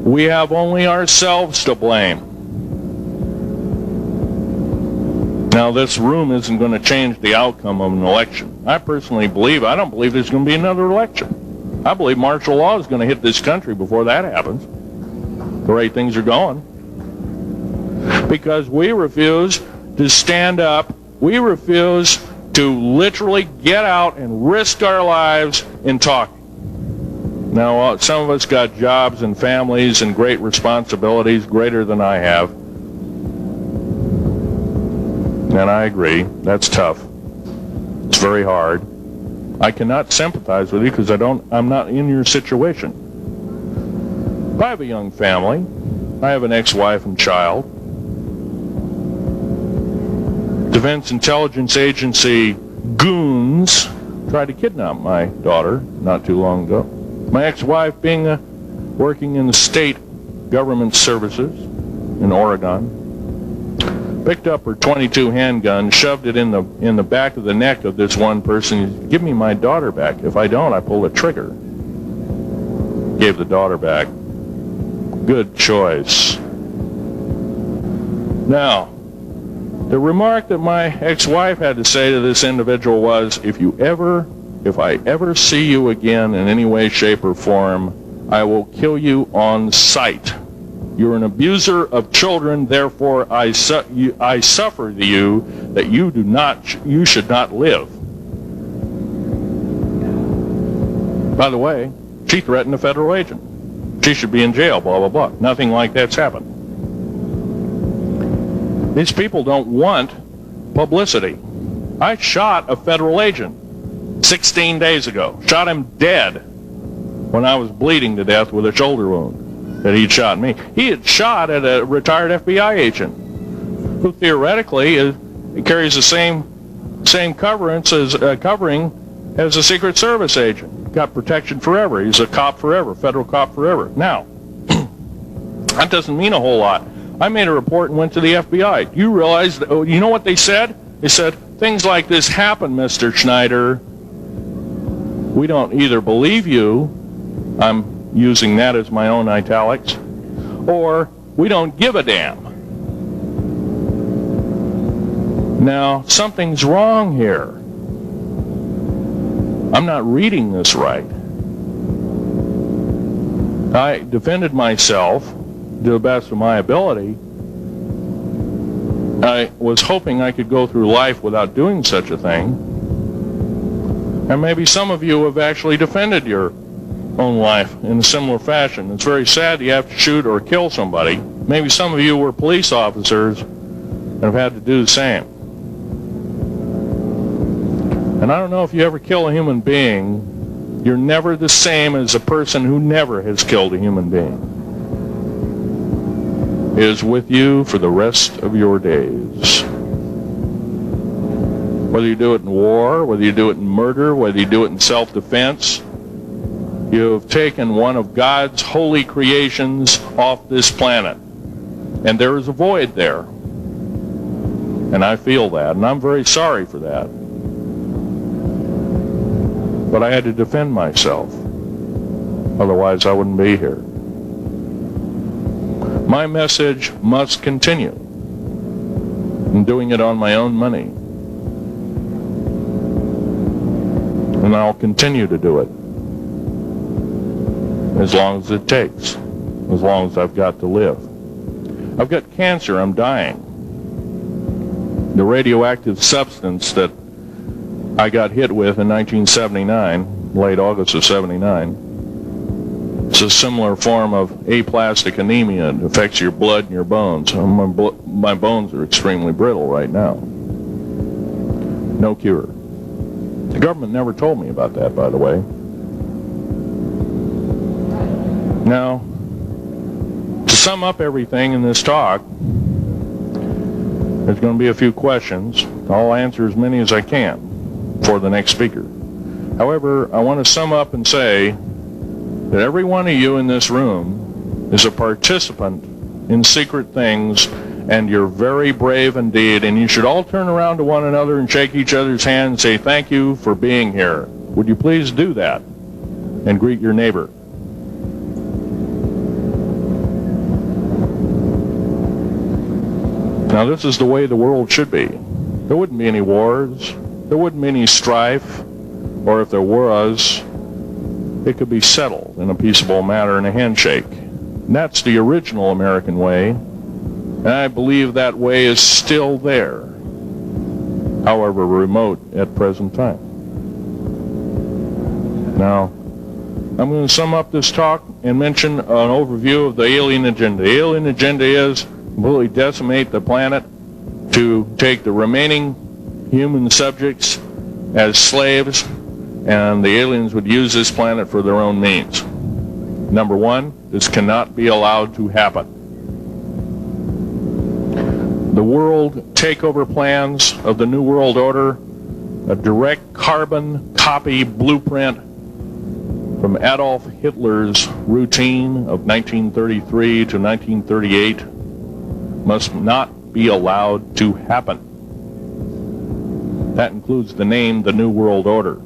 we have only ourselves to blame. Now, this room isn't going to change the outcome of an election. I personally believe, I don't believe there's going to be another election. I believe martial law is going to hit this country before that happens. The way things are going. because we refuse to stand up. We refuse to literally get out and risk our lives in talking. Now, some of us got jobs and families and great responsibilities, greater than I have. And I agree, that's tough. It's very hard. I cannot sympathize with you because I'm not in your situation. I have a young family. I have an ex-wife and child. Defense Intelligence Agency goons tried to kidnap my daughter not too long ago. My ex-wife, working in the state government services in Oregon, picked up her .22 handgun, shoved it in the back of the neck of this one person. Give me my daughter back. If I don't, I pull the trigger. Gave the daughter back. Good choice. Now, the remark that my ex-wife had to say to this individual was, if I ever see you again in any way, shape, or form, I will kill you on sight. You're an abuser of children, therefore I suffer to you that you should not live. By the way, she threatened a federal agent. She should be in jail, blah, blah, blah. Nothing like that's happened. These people don't want publicity. I shot a federal agent 16 days ago. Shot him dead when I was bleeding to death with a shoulder wound that he'd shot me. He had shot at a retired FBI agent who theoretically carries the same covering as a Secret Service agent. Got protection forever. He's a cop forever, federal cop forever. Now, that doesn't mean a whole lot. I made a report and went to the FBI. You realize, you know what they said? They said, things like this happen, Mr. Schneider. We don't either believe you, I'm using that as my own italics, or we don't give a damn. Now, something's wrong here. I'm not reading this right. I defended myself to the best of my ability. I was hoping I could go through life without doing such a thing. And maybe some of you have actually defended your own life in a similar fashion. It's very sad you have to shoot or kill somebody. Maybe some of you were police officers and have had to do the same. And I don't know if you ever kill a human being, you're never the same as a person who never has killed a human being. It is with you for the rest of your days. Whether you do it in war, whether you do it in murder, whether you do it in self-defense, you have taken one of God's holy creations off this planet. And there is a void there. And I feel that, and I'm very sorry for that. But I had to defend myself. Otherwise, I wouldn't be here. My message must continue. I'm doing it on my own money. And I'll continue to do it. As long as it takes. As long as I've got to live. I've got cancer. I'm dying. The radioactive substance that I got hit with in 1979, late August of 79, it's a similar form of aplastic anemia. It affects your blood and your bones. My bones are extremely brittle right now. No cure. The government never told me about that, by the way. Now, to sum up everything in this talk, there's going to be a few questions. I'll answer as many as I can for the next speaker. However, I want to sum up and say that every one of you in this room is a participant in secret things, and you're very brave indeed, and you should all turn around to one another and shake each other's hand and say thank you for being here. Would you please do that and greet your neighbor? Now, this is the way the world should be. There wouldn't be any wars. There wouldn't be any strife. Or if there was, it could be settled in a peaceable manner in a handshake. And that's the original American way. And I believe that way is still there, however remote at present time. Now, I'm going to sum up this talk and mention an overview of the alien agenda. The alien agenda is completely decimate the planet, to take the remaining human subjects as slaves, and the aliens would use this planet for their own means. Number one, this cannot be allowed to happen. The world takeover plans of the New World Order, a direct carbon copy blueprint from Adolf Hitler's routine of 1933 to 1938, must not be allowed to happen. That includes the name, the New World Order.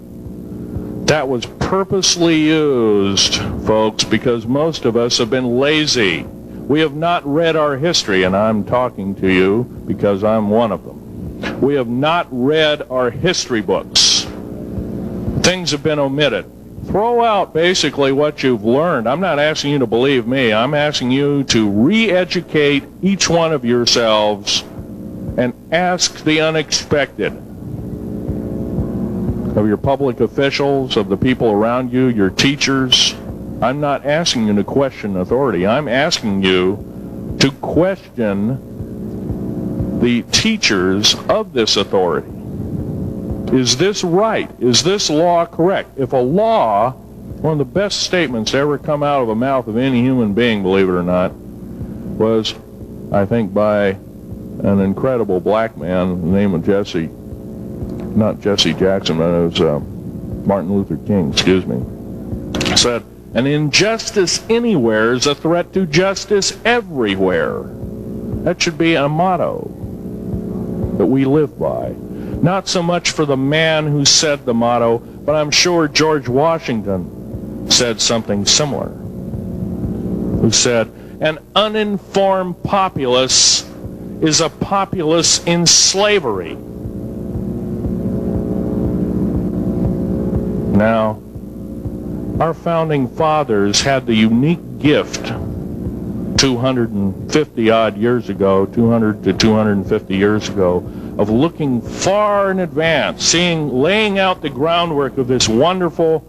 That was purposely used, folks, because most of us have been lazy. We have not read our history, and I'm talking to you because I'm one of them. We have not read our history books. Things have been omitted. Throw out basically what you've learned. I'm not asking you to believe me. I'm asking you to re-educate each one of yourselves and ask the unexpected of your public officials, of the people around you, your teachers. I'm not asking you to question authority. I'm asking you to question the teachers of this authority. Is this right? Is this law correct? If a law, one of the best statements to ever come out of the mouth of any human being, believe it or not, was, I think, by an incredible black man, the name of Jesse, not Jesse Jackson, but it was Martin Luther King, excuse me, said, an injustice anywhere is a threat to justice everywhere. That should be a motto that we live by. Not so much for the man who said the motto, but I'm sure George Washington said something similar. Who said, an uninformed populace is a populace in slavery. Now, our founding fathers had the unique gift 250 odd years ago, 200 to 250 years ago, of looking far in advance, laying out the groundwork of this wonderful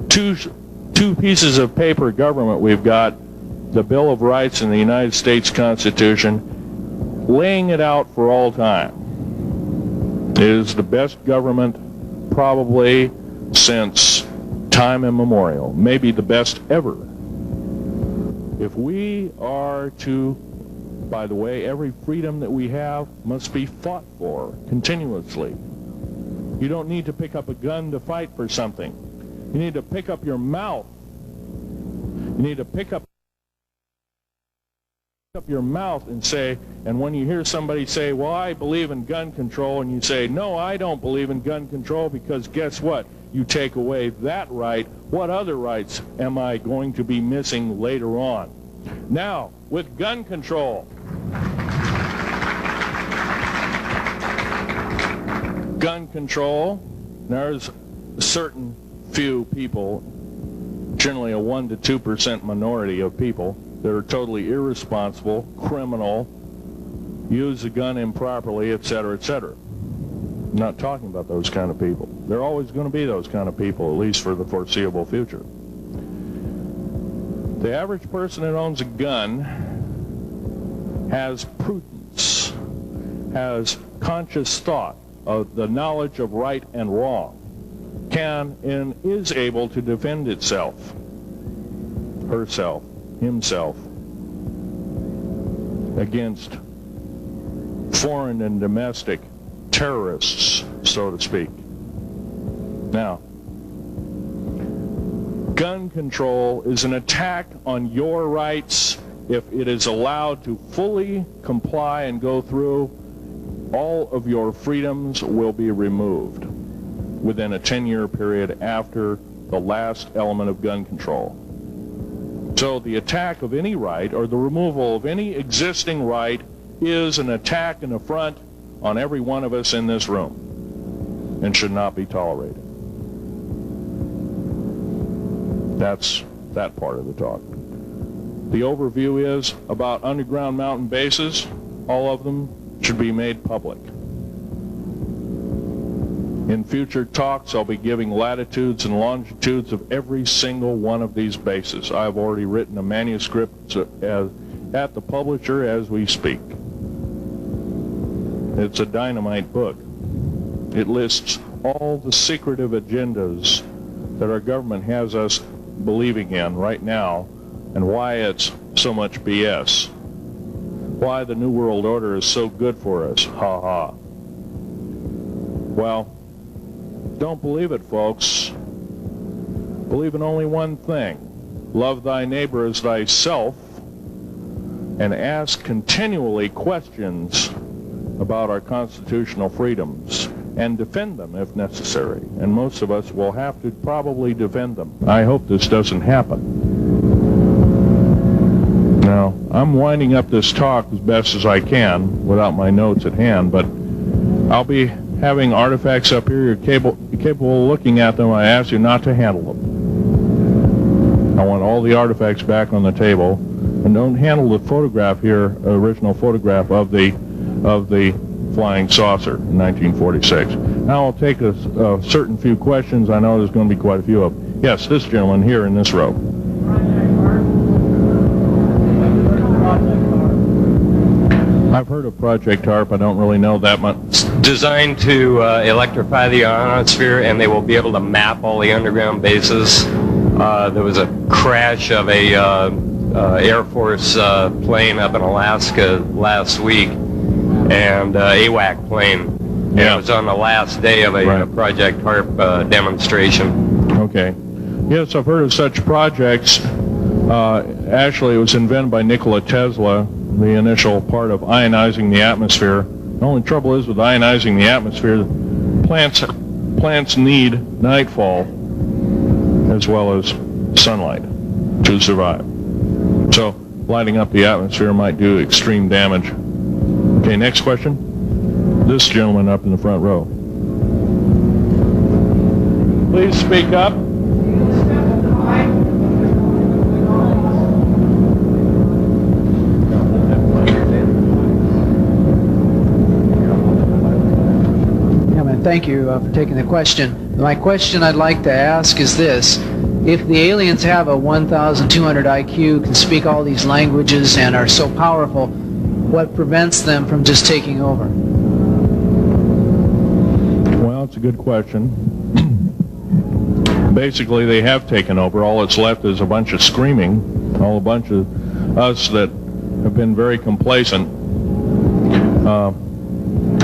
two pieces of paper government we've got, the Bill of Rights and the United States Constitution, laying it out for all time. It is the best government probably since time immemorial, maybe the best ever. If we are to, by the way, every freedom that we have must be fought for continuously. You don't need to pick up a gun to fight for something. You need to pick up your mouth. You need to pick up your mouth and say, and when you hear somebody say, well, I believe in gun control, and you say, no, I don't believe in gun control, because guess what? You take away that right. What other rights am I going to be missing later on? Now, with gun control, there's a certain few people, generally a 1 to 2% minority of people, that are totally irresponsible, criminal, use the gun improperly, etc., etc. I'm not talking about those kind of people. There are always going to be those kind of people, at least for the foreseeable future. The average person that owns a gun has prudence, has conscious thought of the knowledge of right and wrong, can and is able to defend itself, herself, himself, against foreign and domestic terrorists, so to speak. Now, gun control is an attack on your rights. If it is allowed to fully comply and go through, all of your freedoms will be removed within a 10-year period after the last element of gun control. So the attack of any right, or the removal of any existing right, is an attack and affront on every one of us in this room, and should not be tolerated. That's that part of the talk. The overview is about underground mountain bases. All of them should be made public. In future talks, I'll be giving latitudes and longitudes of every single one of these bases. I've already written a manuscript at the publisher as we speak. It's a dynamite book. It lists all the secretive agendas that our government has us believing in right now and why it's so much BS. Why the New World Order is so good for us. Ha ha. Well, don't believe it, folks. Believe in only one thing. Love thy neighbor as thyself, and ask continually questions about our constitutional freedoms, and defend them if necessary. And most of us will have to probably defend them. I hope this doesn't happen. Now, I'm winding up this talk as best as I can without my notes at hand, but I'll be having artifacts up here. You're capable of looking at them. I ask you not to handle them. I want all the artifacts back on the table, and don't handle the photograph here, original photograph of the flying saucer in 1946. Now I'll take a certain few questions. I know there's going to be quite a few of them. Yes, this gentleman here in this row. I've heard of Project HARP. I don't really know that much. It's designed to electrify the ionosphere, and they will be able to map all the underground bases. There was a crash of a Air Force plane up in Alaska last week, and AWAC plane. Yeah. It was on the last day of a Project HARP demonstration. Okay. Yes, I've heard of such projects. Actually, it was invented by Nikola Tesla, the initial part of ionizing the atmosphere. The only trouble is with ionizing the atmosphere, plants need nightfall as well as sunlight to survive. So lighting up the atmosphere might do extreme damage. Okay, next question. This gentleman up in the front row. Please speak up. Thank you for taking the question. My question I'd like to ask is this. If the aliens have a 1,200 IQ, can speak all these languages, and are so powerful, what prevents them from just taking over? Well, it's a good question. Basically, they have taken over. All that's left is a bunch of screaming, a bunch of us that have been very complacent.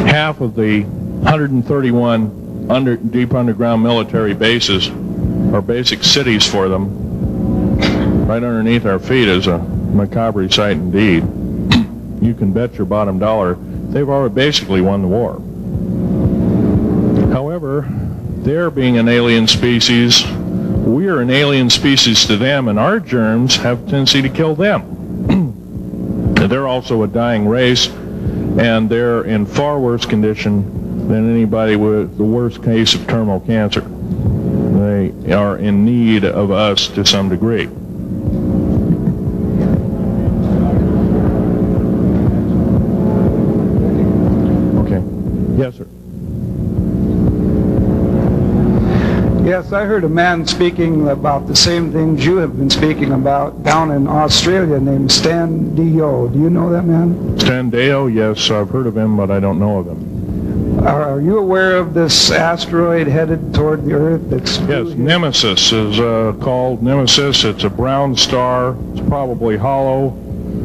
Half of the 131 deep underground military bases are basic cities for them. Right underneath our feet is a macabre sight indeed. You can bet your bottom dollar they've already basically won the war. However, they're being an alien species. We are an alien species to them, and our germs have a tendency to kill them. They're also a dying race, and they're in far worse condition than anybody with the worst case of terminal cancer. They are in need of us to some degree. Okay. Yes, sir. Yes, I heard a man speaking about the same things you have been speaking about down in Australia named Stan Deyo. Do you know that man? Stan Deyo, yes, I've heard of him, but I don't know of him. Are you aware of this asteroid headed toward the Earth? Yes, Nemesis is called Nemesis. It's a brown star. It's probably hollow.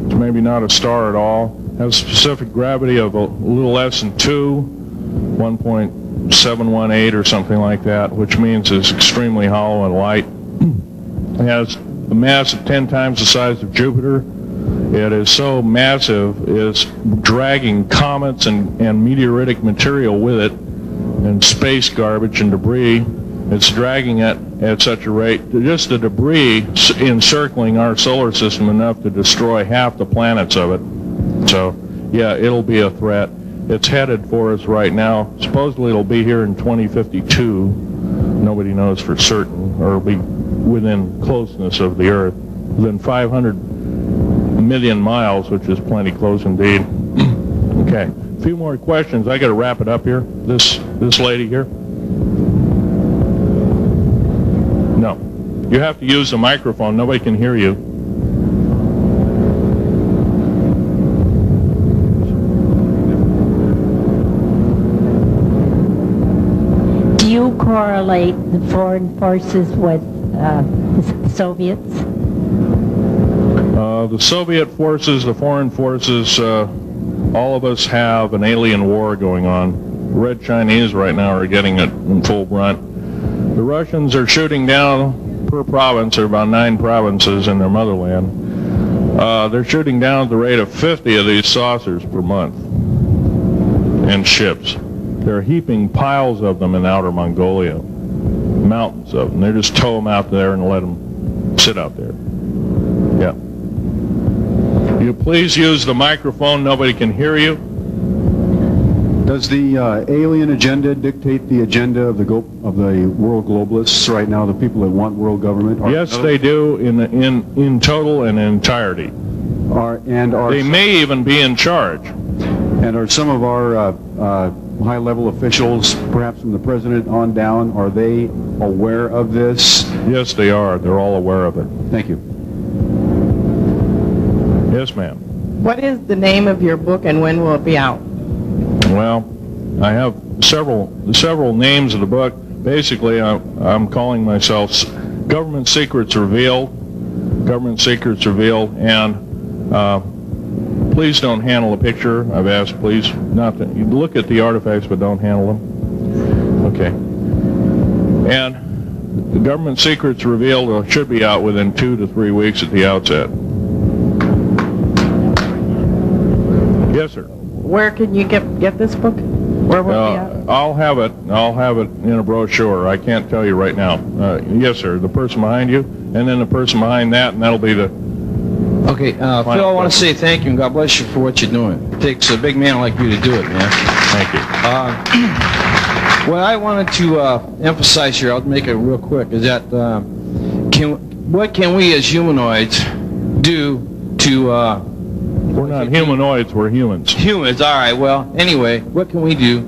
It's maybe not a star at all. Has specific gravity of a little less than 1.718 or something like that, which means it's extremely hollow and light. It has a mass of 10 times the size of Jupiter. It is so massive, it's dragging comets and meteoritic material with it, and space garbage and debris. It's dragging it at such a rate, just the debris encircling our solar system enough to destroy half the planets of it. So, yeah, it'll be a threat. It's headed for us right now. Supposedly it'll be here in 2052. Nobody knows for certain, or it'll be within closeness of the Earth, within 500 million miles, which is plenty close indeed. Okay. A few more questions. I got to wrap it up here. This lady here. No. You have to use the microphone. Nobody can hear you. Do you correlate the foreign forces with the Soviets? The Soviet forces, the foreign forces, all of us have an alien war going on. The Red Chinese right now are getting it in full brunt. The Russians are shooting down per province. There are about 9 provinces in their motherland. They're shooting down at the rate of 50 of these saucers per month and ships. They're heaping piles of them in outer Mongolia, mountains of them. They just tow them out there and let them sit out there. Yeah. You please use the microphone. Nobody can hear you. Does the alien agenda dictate the agenda of the world globalists right now? The people that want world government? Yes, they do in total and entirety. They may even be in charge. And are some of our high-level officials, perhaps from the president on down, are they aware of this? Yes, they are. They're all aware of it. Thank you. Yes, ma'am. What is the name of your book and when will it be out? Well, I have several names of the book. Basically, I'm calling myself Government Secrets Revealed. Government Secrets Revealed, and please don't handle a picture. I've asked, please, not to. You look at the artifacts, but don't handle them. Okay. And the Government Secrets Revealed should be out within 2 to 3 weeks at the outset. Yes, sir. Where can you get this book? Where will it be out? I'll have it in a brochure. I can't tell you right now. Yes, sir. The person behind you, and then the person behind that, and that'll be the... Okay, Phil, I want to say thank you, and God bless you for what you're doing. It takes a big man like you to do it, man. Thank you. What I wanted to emphasize here, I'll make it real quick, is that what can we as humanoids do to... we're not humanoids, we're humans. Humans, all right. Well, anyway, what can we do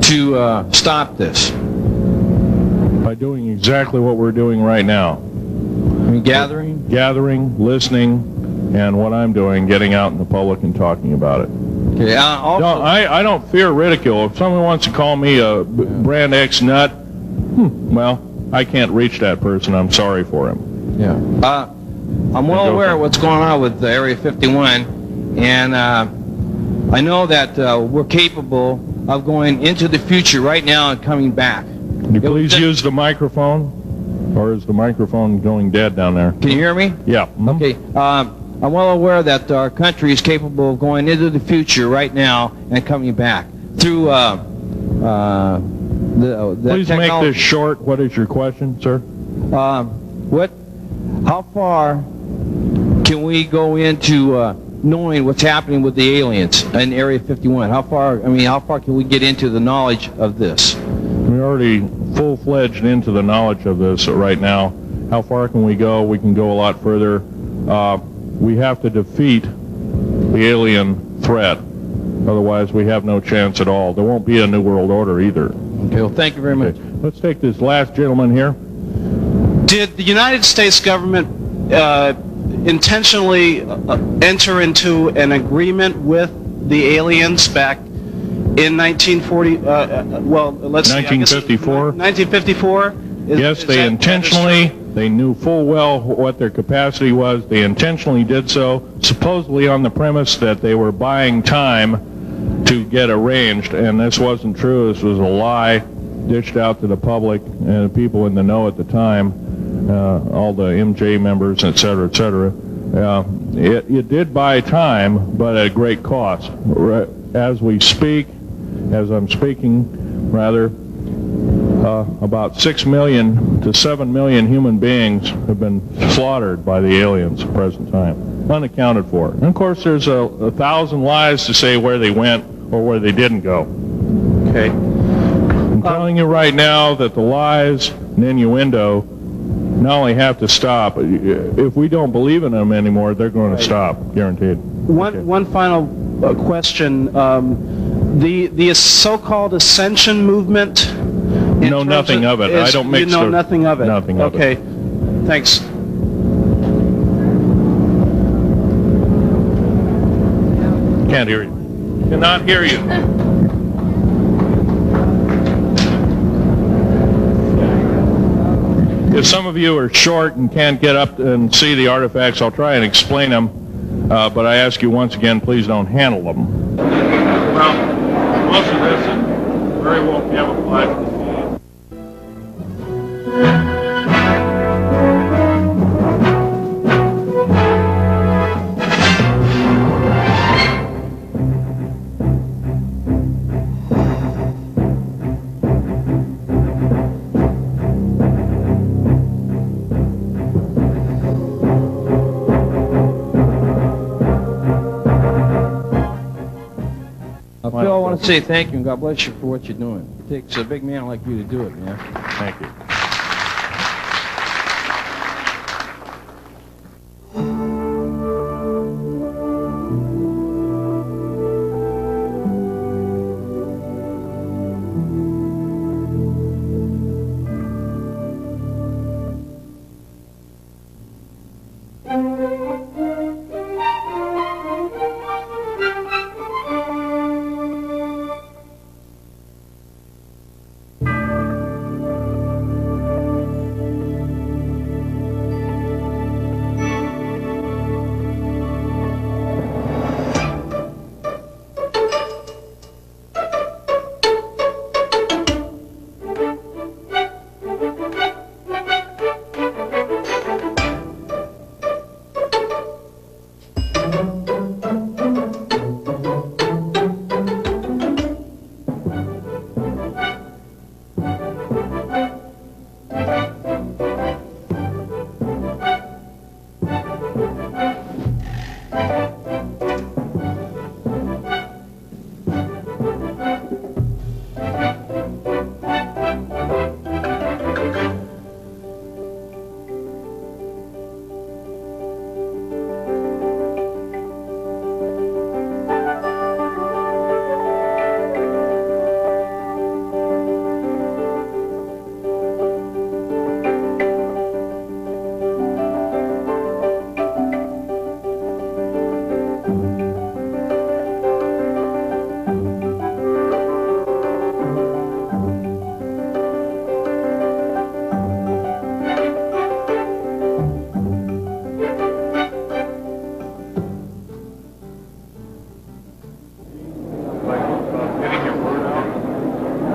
to stop this? By doing exactly what we're doing right now. I mean, gathering, listening, and what I'm doing, getting out in the public and talking about it. Okay. Also, I don't fear ridicule. If someone wants to call me a brand X nut, well, I can't reach that person. I'm sorry for him. Yeah. I'm well aware of what's going on with Area 51, and I know that we're capable of going into the future right now and coming back. Can you please use the microphone? Or is the microphone going dead down there? Can you hear me? Yeah. Okay. I'm well aware that our country is capable of going into the future right now and coming back through the Please technology. make this short. What is your question, sir? How far can we go into knowing what's happening with the aliens in Area 51? How far can we get into the knowledge of this? We're already full-fledged into the knowledge of this right now. How far can we go? We can go a lot further. We have to defeat the alien threat. Otherwise, we have no chance at all. There won't be a new world order either. Okay, well, thank you very much. Let's take this last gentleman here. Did the United States government intentionally enter into an agreement with the aliens back in 1940? Let's see. 1954. 1954. Yes, they intentionally. They knew full well what their capacity was. They intentionally did so, supposedly on the premise that they were buying time to get arranged, and this wasn't true. This was a lie dished out to the public and the people in the know at the time, all the MJ members, et cetera, et cetera. It did buy time, but at a great cost. As we speak, as I'm speaking, rather, about 6 million to 7 million human beings have been slaughtered by the aliens at the present time, unaccounted for. And of course, there's 1,000 lies to say where they went or where they didn't go. Okay. I'm telling you right now that the lies and innuendo not only have to stop, if we don't believe in them anymore, they're going to stop, guaranteed. One final question. The so-called ascension movement. No, nothing of it. I don't mix. You know nothing of it. Nothing of it. Okay. Thanks. Can't hear you. Cannot hear you. If some of you are short and can't get up and see the artifacts, I'll try and explain them. But I ask you once again, please don't handle them. Well, most of this is very well camouflaged. Phil, I want to say thank you and God bless you for what you're doing. It takes a big man like you to do it, man. Thank you.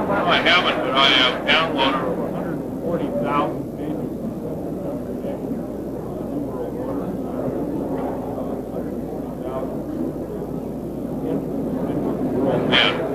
I haven't, but I have downloaded over 140,000 pages of New World Order. 140,000 world men.